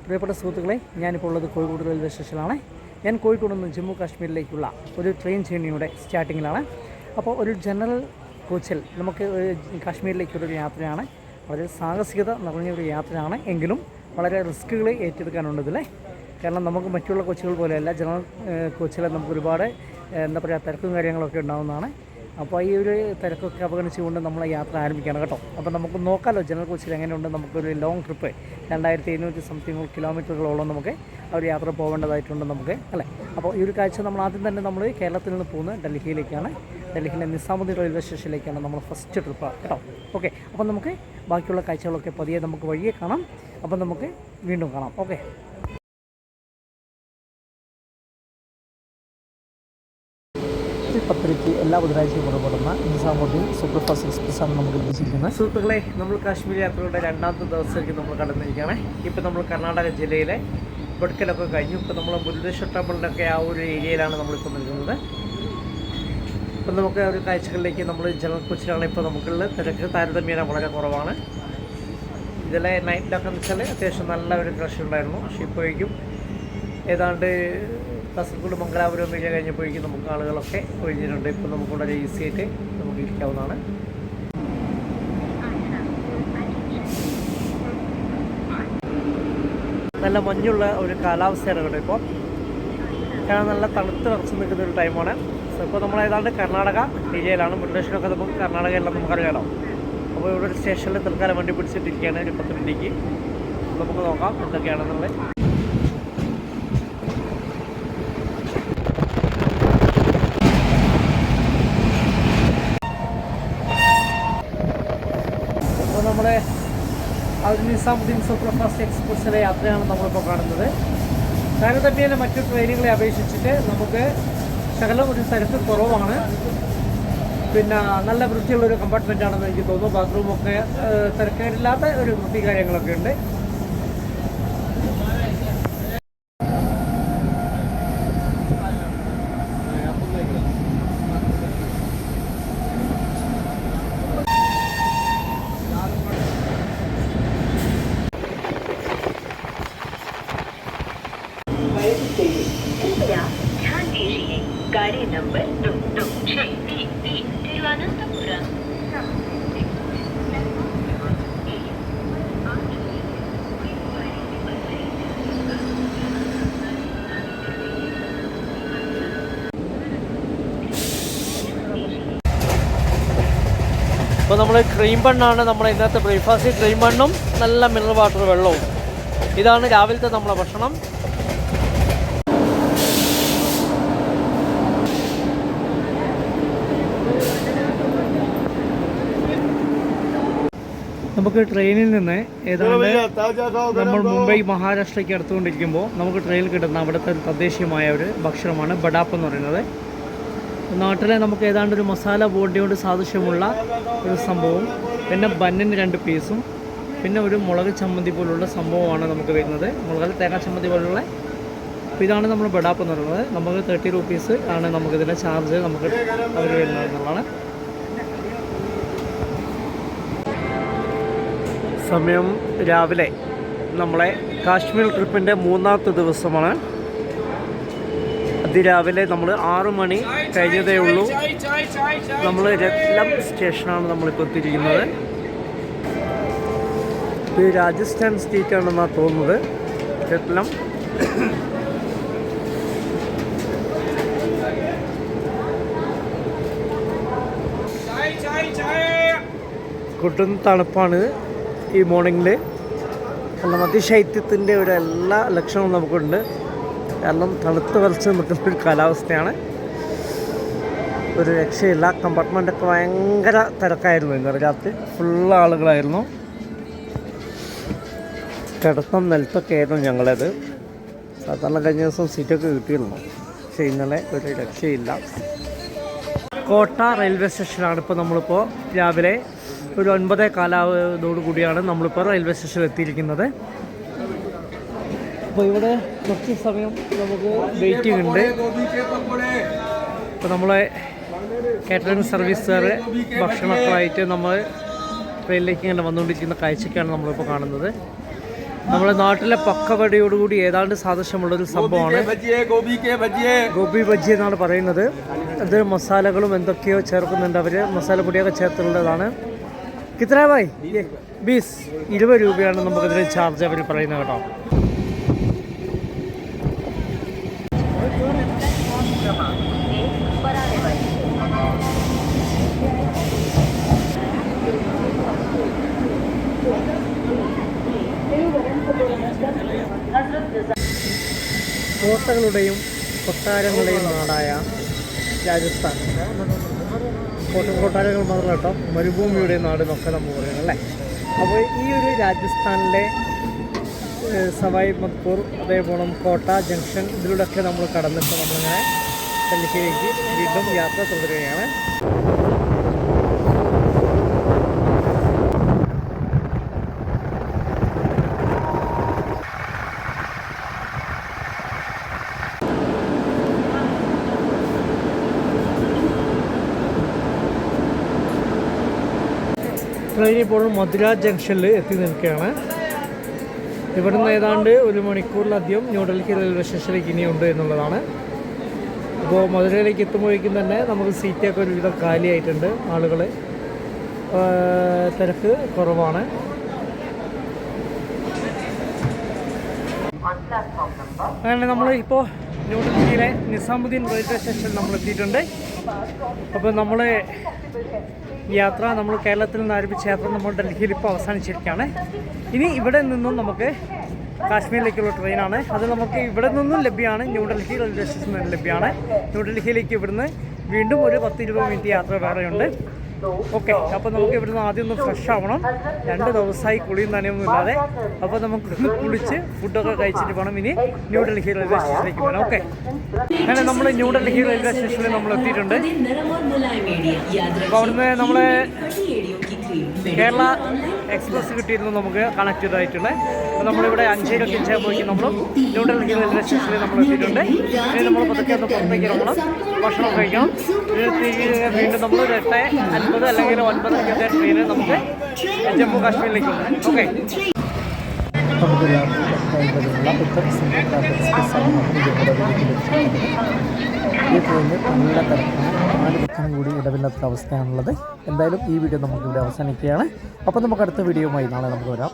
പ്രിയപ്പെട്ട സുഹൃത്തുക്കളെ, ഞാനിപ്പോൾ ഉള്ളത് കോഴിക്കോട് റെയിൽവേ സ്റ്റേഷനിലാണ്. ഞാൻ കോഴിക്കോട് നിന്ന് ജമ്മു കാശ്മീരിലേക്കുള്ള ഒരു ട്രെയിൻ ജേർണിയുടെ സ്റ്റാർട്ടിങ്ങിലാണ്. അപ്പോൾ ഒരു ജനറൽ കോച്ചിൽ നമുക്ക് കാശ്മീരിലേക്കുള്ളൊരു യാത്രയാണ്. വളരെ സാഹസികത നിറഞ്ഞൊരു യാത്രയാണ്. എങ്കിലും വളരെ റിസ്ക്കുകൾ ഏറ്റെടുക്കാനുണ്ട് ഇതിലെ. കാരണം നമുക്ക് മറ്റുള്ള കോച്ചുകൾ പോലെയല്ല, ജനറൽ കോച്ചിൽ നമുക്ക് ഒരുപാട് തിരക്കും കാര്യങ്ങളൊക്കെ ഉണ്ടാകുന്നതാണ്. അപ്പോൾ ഈ ഒരു തിരക്കൊക്കെ അവഗണിച്ചുകൊണ്ട് നമ്മൾ യാത്ര ആരംഭിക്കുകയാണ് കേട്ടോ. അപ്പോൾ നമുക്ക് നോക്കാമല്ലോ ജനറൽ കോച്ചിൽ എങ്ങനെയുണ്ട്. നമുക്കൊരു ലോങ് ട്രിപ്പ് 2700 സംതിങ് കിലോമീറ്ററുകളോളം നമുക്ക് ആ ഒരു യാത്ര പോകേണ്ടതായിട്ടുണ്ട് നമുക്ക്, അല്ലേ. അപ്പോൾ ഈ ഒരു കാഴ്ച നമ്മൾ ആദ്യം തന്നെ നമ്മൾ കേരളത്തിൽ നിന്ന് പോകുന്നത് ഡൽഹിയിലേക്കാണ്. ഡൽഹിയിലെ നിസാമുദ്ദീൻ റെയിൽവേ സ്റ്റേഷനിലേക്കാണ് നമ്മൾ ഫസ്റ്റ് ട്രിപ്പ് കേട്ടോ. ഓക്കെ, അപ്പോൾ നമുക്ക് ബാക്കിയുള്ള കാഴ്ചകളൊക്കെ പതിയെ നമുക്ക് വഴിയെ കാണാം. അപ്പോൾ നമുക്ക് വീണ്ടും കാണാം. ഓക്കെ. പത്തരയ്ക്ക് എല്ലാ ബുധനാഴ്ചയും പുറപ്പെടുന്ന നിസാമുദ്ദീൻ സൂപ്പർ ഫാസ്റ്റ് എക്സ്പ്രസ്സാണ് നമുക്ക് ലഭിച്ചിരിക്കുന്നത്. സുഹൃത്തുക്കളെ, നമ്മൾ കാശ്മീർ യാത്രയുടെ രണ്ടാമത്തെ ദിവസത്തേക്ക് നമ്മൾ കടന്നിരിക്കുകയാണ്. ഇപ്പോൾ നമ്മൾ കർണാടക ജില്ലയിലെ ബഡ്കലൊക്കെ കഴിഞ്ഞു. ഇപ്പോൾ നമ്മൾ മുരുടേശ്വർ ടെമ്പിളിൻ്റെയൊക്കെ ആ ഒരു ഏരിയയിലാണ് നമ്മളിപ്പോൾ നിൽക്കുന്നത്. ഇപ്പം നമുക്ക് ഒരു കാഴ്ചകളിലേക്ക് നമ്മൾ ജനറൽ കോച്ചിലാണ് ഇപ്പോൾ നമുക്കുള്ളത്. തിരക്ക് താരതമ്യേന വളരെ കുറവാണ്. ഇതിലെ നൈറ്റിലൊക്കെ എന്ന് വെച്ചാൽ അത്യാവശ്യം നല്ല ഒരു ക്രഷ് ഉണ്ടായിരുന്നു. പക്ഷേ ഇപ്പോഴേക്കും ഏതാണ്ട് കാസർഗോഡ് മംഗലാപുരം ഏരിയ കഴിഞ്ഞപ്പോഴേക്കും നമുക്ക് ആളുകളൊക്കെ ഒഴിഞ്ഞിട്ടുണ്ട്. ഇപ്പോൾ നമുക്ക് വളരെ ഈസി ആയിട്ട് നമുക്ക് ഇരിക്കാവുന്നതാണ്. നല്ല മഞ്ഞുള്ള ഒരു കാലാവസ്ഥയാണ് കേട്ടോ ഇപ്പോൾ. കാരണം നല്ല തണുത്ത് നിറച്ച് നിൽക്കുന്ന ഒരു ടൈമാണ്. ഇപ്പോൾ നമ്മൾ ഏതാണ്ട് കർണാടക ഏരിയയിലാണ്. മുരുടേശ്വരമൊക്കെ നമുക്ക് കർണാടകയെല്ലാം നമുക്കറിയാലോ. അപ്പോൾ ഇവിടെ ഒരു സ്റ്റേഷനിൽ തൽക്കാലം വണ്ടി പിടിച്ചിട്ടിരിക്കുകയാണ് ഒരു 10 മിനിറ്റിക്ക്. നമുക്ക് നോക്കാം എന്തൊക്കെയാണെന്നുള്ളത്. നമ്മുടെ നിസാമുദ്ദീൻ സൂപ്പർ ഫാസ്റ്റ് എക്സ്പ്രസ്സിലെ യാത്രയാണ് നമ്മളിപ്പോൾ കാണുന്നത്. താരതമ്യേന മറ്റു ട്രെയിനുകളെ അപേക്ഷിച്ചിട്ട് നമുക്ക് ശകലം ഒരു തിരക്ക് കുറവാണ്. പിന്നെ നല്ല വൃത്തിയുള്ളൊരു കമ്പാർട്ട്മെൻറ്റാണെന്ന് എനിക്ക് തോന്നുന്നു. ബാത്റൂമൊക്കെ തിരക്കേടില്ലാത്ത ഒരു വൃത്തി കാര്യങ്ങളൊക്കെ ഉണ്ട്. गाड़ी नंबर 2263 तिरुवनंतपुरम. ഇപ്പോൾ നമ്മൾ ക്രീം ബണ്ണാണ് നമ്മുടെ ഇന്നത്തെ ബ്രേക്ക്ഫാസ്റ്റ്. ക്രീം ബണ്ണും നല്ല മിനറൽ വാട്ടർ വെള്ളവും. ഇതാണ് രാവിലത്തെ നമ്മളെ ഭക്ഷണം. നമുക്ക് ട്രെയിനിൽ നിന്ന് ഏതാണ്ട് നമ്മൾ മുംബൈ മഹാരാഷ്ട്രയ്ക്ക് അടുത്തുകൊണ്ടിരിക്കുമ്പോൾ നമുക്ക് ട്രെയിനിൽ കിട്ടുന്ന അവിടുത്തെ ഒരു തദ്ദേശീയമായ ഒരു ഭക്ഷണമാണ് ബഡാപ്പ് എന്ന് പറയുന്നത്. നാട്ടിലെ നമുക്ക് ഏതാണ്ട് ഒരു മസാല ബോണ്ടിയോട് സാദൃശ്യമുള്ള ഒരു സംഭവം, പിന്നെ ബന്നിന് 2 പീസും, പിന്നെ ഒരു മുളക് ചമ്മന്തി പോലുള്ള സംഭവമാണ് നമുക്ക് വരുന്നത്. മുളക് തേങ്ങ ചമ്മന്തി പോലുള്ള. അപ്പോൾ ഇതാണ് നമ്മൾ ബഡാപ്പ് എന്ന് പറയുന്നത്. നമുക്ക് 30 rupees ആണ് നമുക്കിതിൻ്റെ ചാർജ് നമുക്ക് അവർ വരുന്നത് എന്നുള്ളതാണ്. സമയം രാവിലെ നമ്മളെ കാശ്മീർ ട്രിപ്പിൻ്റെ 3ാമത്തെ ദിവസമാണ്. അതിരാവിലെ നമ്മൾ 6 മണി കഴിഞ്ഞതേ ഉള്ളൂ. നമ്മൾ രത്ലം സ്റ്റേഷനാണ് നമ്മളിപ്പോൾ എത്തിയിരിക്കുന്നത്. ഇത് രാജസ്ഥാൻ സ്റ്റേറ്റ് ആണെന്നാണ് തോന്നുന്നത്, രത്ലം. കൊടും തണുപ്പാണ് ഈ മോർണിംഗിൽ. കാരണം അതിശൈത്യത്തിൻ്റെ ഒരു എല്ലാ ലക്ഷണവും നമുക്കുണ്ട്. കാരണം തണുത്ത് വരച്ച് നിൽക്കുന്നൊരു കാലാവസ്ഥയാണ്. ഒരു രക്ഷയില്ല. കമ്പാർട്ട്മെൻറ്റൊക്കെ ഭയങ്കര തിരക്കായിരുന്നു. ഇന്നലെ രാത്രി ഫുള്ള് ആളുകളായിരുന്നു. കിടത്തം നിലത്തൊക്കെ ആയിരുന്നു ഞങ്ങളത്. സാധാരണ കഴിഞ്ഞ ദിവസം സീറ്റൊക്കെ കിട്ടിയിരുന്നു. പക്ഷേ ഇന്നലെ ഒരു രക്ഷയില്ല. കോട്ട റെയിൽവേ സ്റ്റേഷനാണ് ഇപ്പോൾ നമ്മളിപ്പോൾ രാവിലെ ഒരു 9:15 കൂടിയാണ് നമ്മളിപ്പോൾ റെയിൽവേ സ്റ്റേഷനിൽ എത്തിയിരിക്കുന്നത്. അപ്പോൾ ഇവിടെ കുറച്ച് സമയം നമുക്ക് വെയിറ്റിംഗ് ഉണ്ട്. ഇപ്പോൾ നമ്മളെ കാറ്ററിംഗ് സർവീസുകാർ ഭക്ഷണമൊക്കെ നമ്മൾ ട്രെയിനിലേക്ക് ഇങ്ങനെ വന്നുകൊണ്ടിരിക്കുന്ന കാഴ്ചയ്ക്കാണ് നമ്മളിപ്പോൾ കാണുന്നത്. നമ്മുടെ നാട്ടിലെ പക്കവടയോടുകൂടി ഏതാണ്ട് സാദൃശ്യമുള്ളൊരു സംഭവമാണ് ഗോബി ബജ്ജി എന്നാണ് പറയുന്നത്. ഇത് മസാലകളും എന്തൊക്കെയോ ചേർക്കുന്നുണ്ട് അവർ, മസാലപ്പൊടിയൊക്കെ ചേർത്തുള്ളതാണ്. കിത്ര ഭായ്? 20 രൂപയാണ് നമുക്കിതിന് ചാർജ് അവർ പറയുന്നത് കേട്ടോ. കോട്ടകളുടെയും കൊട്ടാരങ്ങളുടെയും നാടായ രാജസ്ഥാൻ, കൊട്ടാരങ്ങൾ മാത്രമല്ല കേട്ടോ, മരുഭൂമിയുടെ നാട് എന്നൊക്കെ നമ്മൾ പറയുന്നത് അല്ലേ. അപ്പോൾ ഈ ഒരു രാജസ്ഥാനിലെ സവായ് മദ്പൂർ, അതേപോലെ കോട്ട ജംഗ്ഷൻ, ഇതിലൂടെയൊക്കെ നമ്മൾ കടന്നിട്ട് നമ്മളിങ്ങനെ ഡൽഹിയിലേക്ക് വീണ്ടും യാത്ര തുടരുകയാണ്. ട്രെയിൻ ഇപ്പോൾ മധുര ജംഗ്ഷനിൽ എത്തി നിൽക്കുകയാണ്. ഇവിടുന്ന് ഏതാണ്ട് 1 മണിക്കൂറിലധികം ന്യൂഡൽഹി റെയിൽവേ സ്റ്റേഷനിലേക്ക് ഇനിയുണ്ട് എന്നുള്ളതാണ്. അപ്പോൾ മധുരയിലേക്ക് എത്തുമ്പോഴേക്കും തന്നെ നമുക്ക് സീറ്റൊക്കെ ഒരുവിധം കാലിയായിട്ടുണ്ട്, ആളുകൾ തിരക്ക് കുറവാണ്. അങ്ങനെ നമ്മൾ ഇപ്പോൾ ന്യൂഡൽഹിയിലെ നിസാമുദ്ദീൻ റെയിൽവേ സ്റ്റേഷനിൽ നമ്മൾ എത്തിയിട്ടുണ്ട്. അപ്പോൾ നമ്മൾ കേരളത്തിൽ നിന്ന് ആരംഭിച്ച യാത്ര നമ്മൾ ഡൽഹിയിൽ ഇപ്പോൾ അവസാനിച്ചിരിക്കുകയാണ്. ഇനി ഇവിടെ നിന്നും നമുക്ക് കാശ്മീരിലേക്കുള്ള ട്രെയിനാണ്. അത് നമുക്ക് ഇവിടെ നിന്നും ലഭ്യമാണ്, ന്യൂഡൽഹി റെയിൽവേ സ്റ്റേഷനിൽ ലഭ്യമാണ്. ന്യൂഡൽഹിയിലേക്ക് ഇവിടുന്ന് വീണ്ടും ഒരു 10-20 മിനിറ്റ് യാത്ര വേറെയുണ്ട്. ഓക്കെ, അപ്പോൾ നമുക്ക് ഇവിടുന്ന് ആദ്യം ഒന്ന് ഫ്രഷ് ആവണം. 2 ദിവസമായി കുളിയും നനയൊന്നും ഇല്ലാതെ. അപ്പോൾ നമുക്കൊന്ന് കുളിച്ച് ഫുഡൊക്കെ കഴിച്ചിട്ട് വേണം ഇനി ന്യൂഡൽഹി റെയിൽവേ സ്റ്റേഷനിലേക്ക് പോകാൻ. ഓക്കെ, അങ്ങനെ നമ്മൾ ന്യൂഡൽഹി റെയിൽവേ സ്റ്റേഷനിൽ നമ്മൾ എത്തിയിട്ടുണ്ട്. അപ്പോൾ അവിടുന്ന് നമ്മൾ കേരള എക്സ്പ്രസ് കിട്ടിയിരുന്നു, നമുക്ക് കണക്റ്റഡ് ആയിട്ടുണ്ട്. അപ്പോൾ നമ്മളിവിടെ 5:25 നമ്മൾ ന്യൂഡൽഹി റെയിൽവേ സ്റ്റേഷനിൽ നമ്മൾ എത്തിയിട്ടുണ്ട്. ഇനി നമ്മൾ പതുക്കെ ഒന്ന് പുറത്തേക്ക് ഇറങ്ങണം, ഭക്ഷണം കഴിക്കണം. വീണ്ടും നമ്മൾ 8:50 അല്ലെങ്കിൽ 9:00 ട്രെയിന് നമുക്ക് ജമ്മു കാശ്മീരിലേക്കുണ്ട്. ഓക്കെ, ഈ ട്രെയിനിൽ നല്ല തിരക്കാണ്, 4 ബുക്കിനും കൂടി ഇടവില്ലാത്ത അവസ്ഥയാണുള്ളത്. എന്തായാലും ഈ വീഡിയോ നമുക്കിവിടെ അവസാനിക്കുകയാണ്. അപ്പോൾ നമുക്ക് അടുത്ത വീഡിയോയുമായി നാളെ നമുക്ക് വരാം.